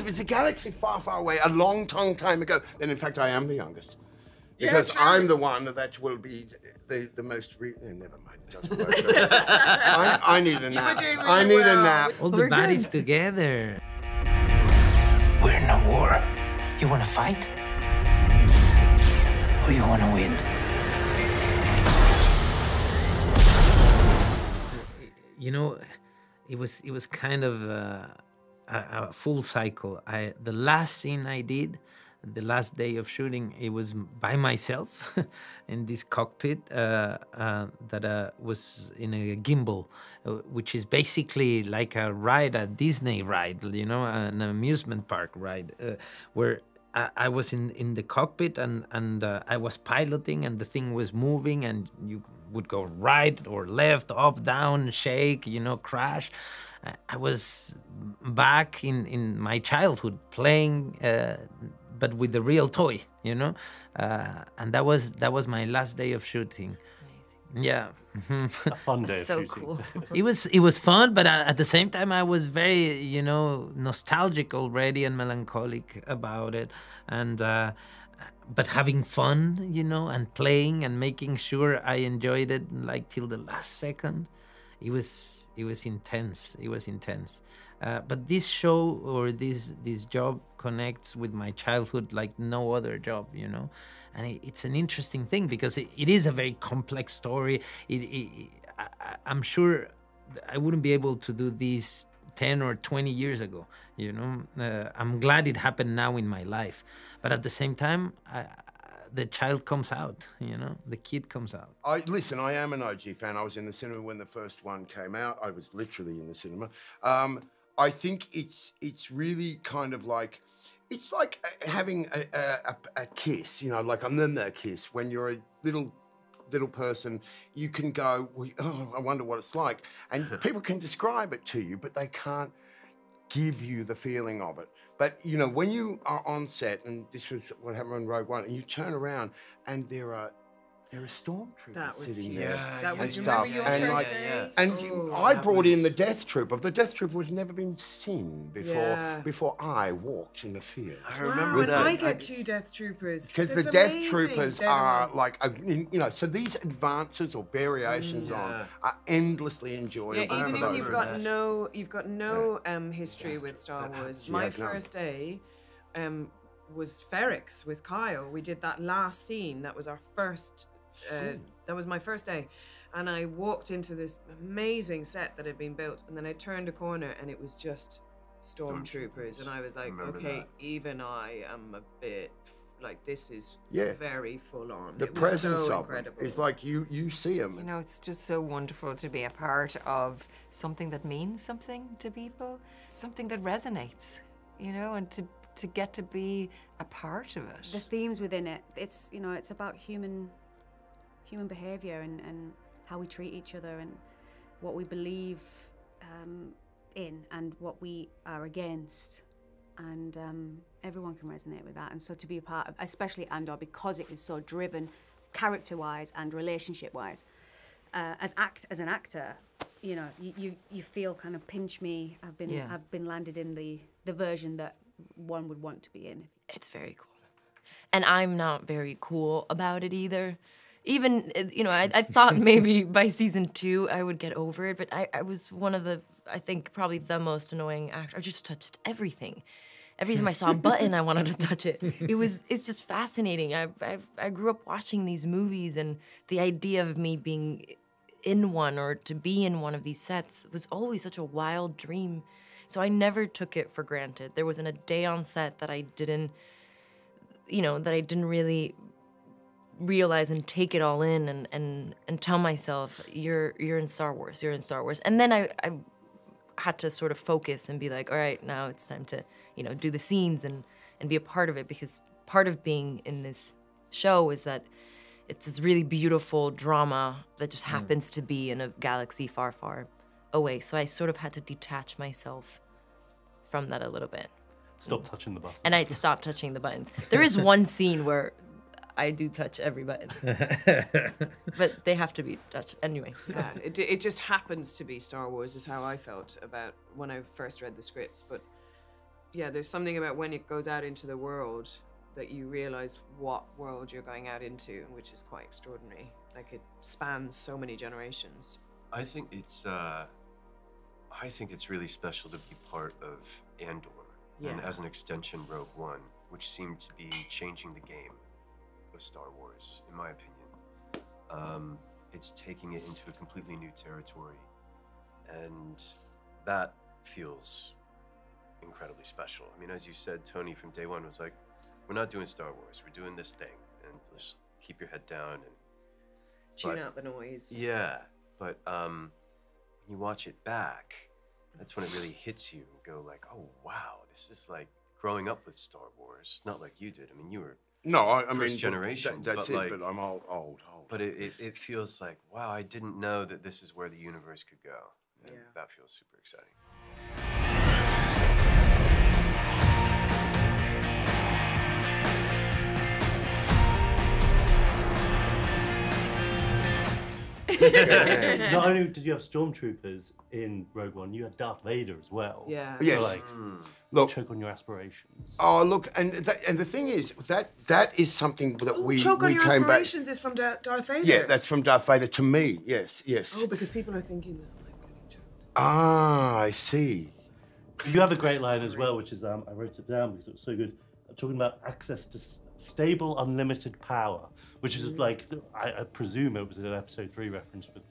if it's a galaxy far, far away, a long time ago, then in fact I am the youngest. Because I'm the one that will be the most never mind, it doesn't work. I need a nap. I need a nap. All the baddies together. We're in a war. You wanna fight? Or you wanna win? You know, it was kind of a full cycle. The last scene I did, the last day of shooting, it was by myself in this cockpit that was in a gimbal, which is basically like a ride, a Disney ride, you know, an amusement park ride, where I was in the cockpit and I was piloting and the thing was moving and you would go right or left, up, down, shake, you know, crash. I was back in my childhood playing, but with the real toy, you know, and that was my last day of shooting. Yeah. A fun day of so shooting. cool. It was fun, but at the same time I was very, you know, nostalgic already and melancholic about it, and but having fun, you know, and playing and making sure I enjoyed it like till the last second. It was intense. It was intense. But this show or this job connects with my childhood like no other job, you know. And it's an interesting thing because it is a very complex story. I'm sure I wouldn't be able to do this 10 or 20 years ago, you know. I'm glad it happened now in my life. But at the same time, the child comes out, you know, the kid comes out. Listen, I am an OG fan. I was in the cinema when the first one came out. I was literally in the cinema. I think it's really kind of like, it's like having a kiss, you know, like a nana kiss. When you're a little person, you can go, well, oh, I wonder what it's like. And people can describe it to you, but they can't give you the feeling of it. But, you know, when you are on set, and this was what happened on Rogue One, and you turn around and there are stormtroopers sitting there. That was, and remember stuff. your And first like, day? and Oh, I that brought in the was- Death Trooper. The Death Trooper had never been seen before I walked in the field. I remember that. I get two Death Troopers. Because the That's Death amazing. Troopers They're the are ones. like, you know, so these advances or variations on are endlessly enjoyable. Yeah, even for if those you've got no history with Star Wars. My first day was Ferrex with Kyle. We did that last scene. That was our first. That was my first day, and I walked into this amazing set that had been built, and then I turned a corner, and it was just stormtroopers, and I was like, okay, even I am a bit like, this is very full on. The it was presence so of incredible. them. It's like you see them. You know, it's just so wonderful to be a part of something that means something to people, something that resonates, you know, and to get to be a part of it. The themes within it, it's, you know, it's about human behavior and how we treat each other and what we believe in and what we are against, and everyone can resonate with that. And so to be a part of, especially Andor, because it is so driven character-wise and relationship-wise, as an actor, you know, you feel kind of pinch me. I've been landed in the version that one would want to be in. It's very cool. And I'm not very cool about it either. Even, you know, I thought maybe by season 2 I would get over it, but I was one of the, I think, probably the most annoying actor. I just touched everything. Every time I saw a button, I wanted to touch it. It's just fascinating. I grew up watching these movies, and the idea of me being in one or to be in one of these sets was always such a wild dream. So I never took it for granted. There wasn't a day on set that I didn't, you know, that I didn't really realize and take it all in and tell myself, you're in Star Wars, you're in Star Wars. And then I had to sort of focus and be like, all right, now it's time to, you know, do the scenes and be a part of it, because part of being in this show is that it's this really beautiful drama that just happens to be in a galaxy far, far away. So I sort of had to detach myself from that a little bit. Stop touching the buttons. And I stopped touching the buttons. There is one scene where I do touch every button, but they have to be touched anyway. Yeah, it just happens to be Star Wars is how I felt about when I first read the scripts, but yeah, there's something about when it goes out into the world that you realize what world you're going out into, which is quite extraordinary. Like, it spans so many generations. I think it's really special to be part of Andor, and as an extension, Rogue One, which seemed to be changing the game of Star Wars, in my opinion. It's taking it into a completely new territory, and that feels incredibly special. I mean, as you said, Tony from day one was like, we're not doing Star Wars, we're doing this thing, and just keep your head down and tune out the noise. Yeah, but when you watch it back, that's when it really hits you and go like, oh wow, this is like growing up with Star Wars. Not like you did. I mean, you were I mean, first generation. That's but it. like, But I'm old. But it feels like, wow, I didn't know that this is where the universe could go. And that feels super exciting. Not only did you have stormtroopers in Rogue One, you had Darth Vader as well. Yeah. Yes. So, like, Look, choke on your aspirations. Oh, look, and the thing is that is something that we choke on your came back. aspirations is from Darth Vader. Yeah, that's from Darth Vader to me. Yes. Oh, because people are thinking that I'm getting choked. Ah, I see. You have a great line as well, which is, I wrote it down because it was so good, talking about access to stable, unlimited power, which is like, I presume it was an episode 3 reference with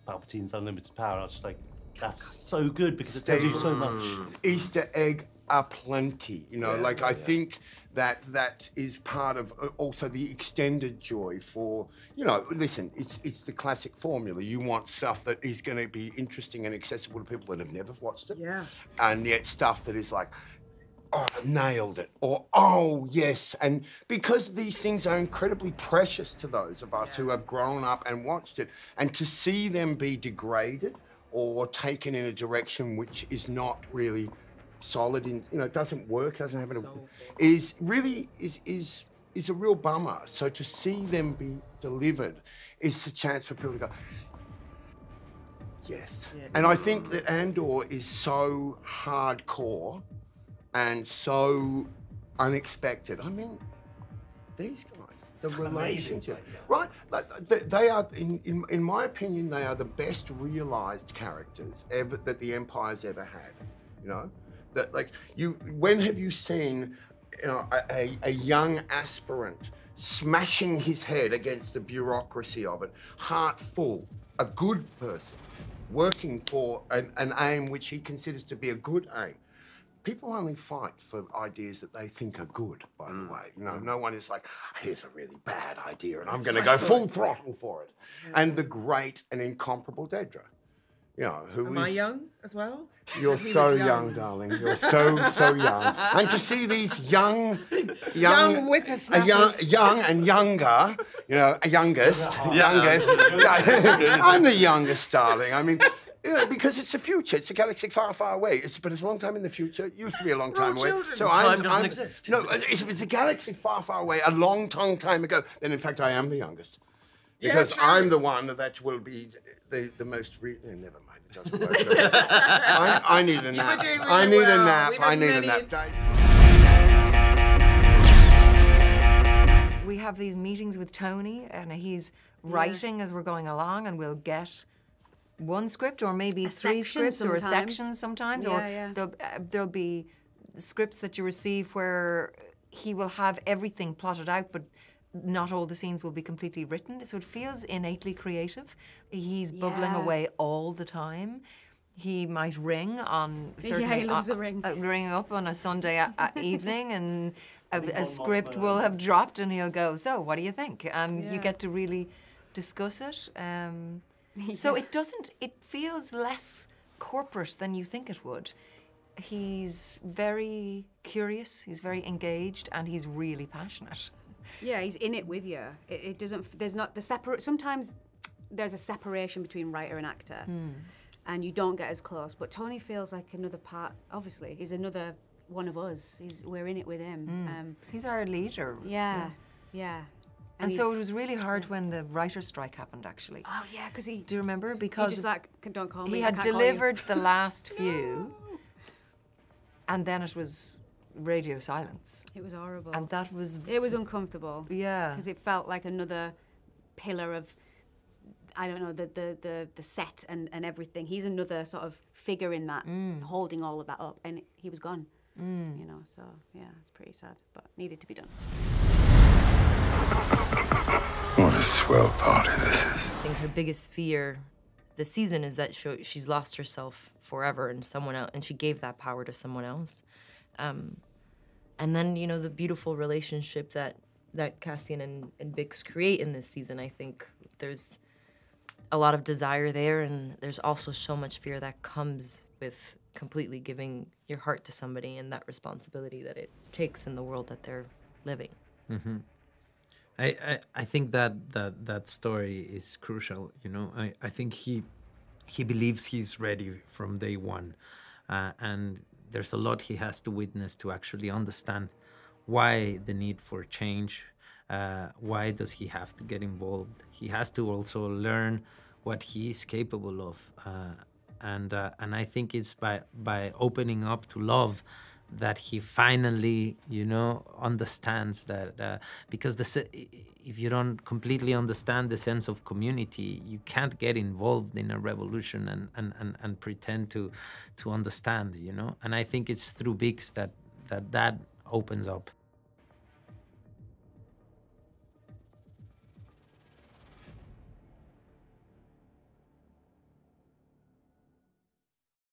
Palpatine's unlimited power. I was just like, that's so good because it tells you so much. Easter egg aplenty, I think that is part of also the extended joy for, listen, it's the classic formula. You want stuff that is going to be interesting and accessible to people that have never watched it. Yeah. And yet stuff that is like, oh, nailed it, or oh, yes. And because these things are incredibly precious to those of us who have grown up and watched it, and to see them be degraded or taken in a direction which is not really solid, doesn't work, doesn't have is a real bummer. So to see them be delivered is a chance for people to go, yes. Yeah, and I think that Andor is so hardcore and so unexpected. I mean, these guys, the relationship, right? Like, they are, in my opinion, they are the best realized characters ever that the Empire's ever had. That, like, when have you seen, a young aspirant smashing his head against the bureaucracy of it, heart full, a good person, working for an aim which he considers to be a good aim? People only fight for ideas that they think are good, by the way. No one is like, here's a really bad idea and I'm going to go full throttle for it. Yeah. And the great and incomparable Dedra, who Am I young as well? You're so young, darling. You're so young. And to see these young whippersnappers, young and younger, a youngest. I'm the youngest, darling. I mean, because it's the future. It's a galaxy far, far away. But it's a long time in the future. It used to be a long time away. Children. So time doesn't exist. No, if it's a galaxy far, far away, a long time ago, then in fact I am the youngest. Because I'm the one that will be the most... never mind, it doesn't work. I need a nap. I need a nap. I need a nap. We have these meetings with Tony, and he's writing as we're going along, and we'll get one script or maybe 3 scripts or a section sometimes, there'll be scripts that you receive where he will have everything plotted out, but not all the scenes will be completely written, so it feels innately creative. He's bubbling away all the time. He might ring on certainly he loves a ring. Ring up on a Sunday evening, and a script will have dropped, and he'll go, "So, what do you think?" And you get to really discuss it. So it feels less corporate than you think it would. He's very curious, he's very engaged, and he's really passionate. Yeah, he's in it with you. It doesn't, there's not the separate, sometimes there's a separation between writer and actor, and you don't get as close, but Tony feels like another part, obviously, he's another one of us. We're in it with him. He's our leader. Yeah. And so it was really hard when the writer's strike happened, actually. Oh, yeah, because he... Do you remember? Because he just like, don't call me, he had delivered the last few. And then it was radio silence. It was horrible. And that was... It was uncomfortable. Yeah. Because it felt like another pillar of, I don't know, the set and everything. He's another sort of figure in that, holding all of that up, and he was gone. You know, so yeah, it's pretty sad, but needed to be done. What a swell party this is. I think her biggest fear this season is that she's lost herself forever in someone else, and she gave that power to someone else. And then, you know, the beautiful relationship that Cassian and Bix create in this season, I think there's a lot of desire there, and there's also so much fear that comes with completely giving your heart to somebody and that responsibility that it takes in the world that they're living. Mm-hmm. I think that story is crucial. You know, I think he believes he's ready from day one, and there's a lot he has to witness to actually understand why the need for change. Why does he have to get involved? He has to also learn what he is capable of, and I think it's by opening up to love that he finally, you know, understands that, because if you don't completely understand the sense of community, you can't get involved in a revolution and pretend to understand, you know. And I think it's through Bix that opens up.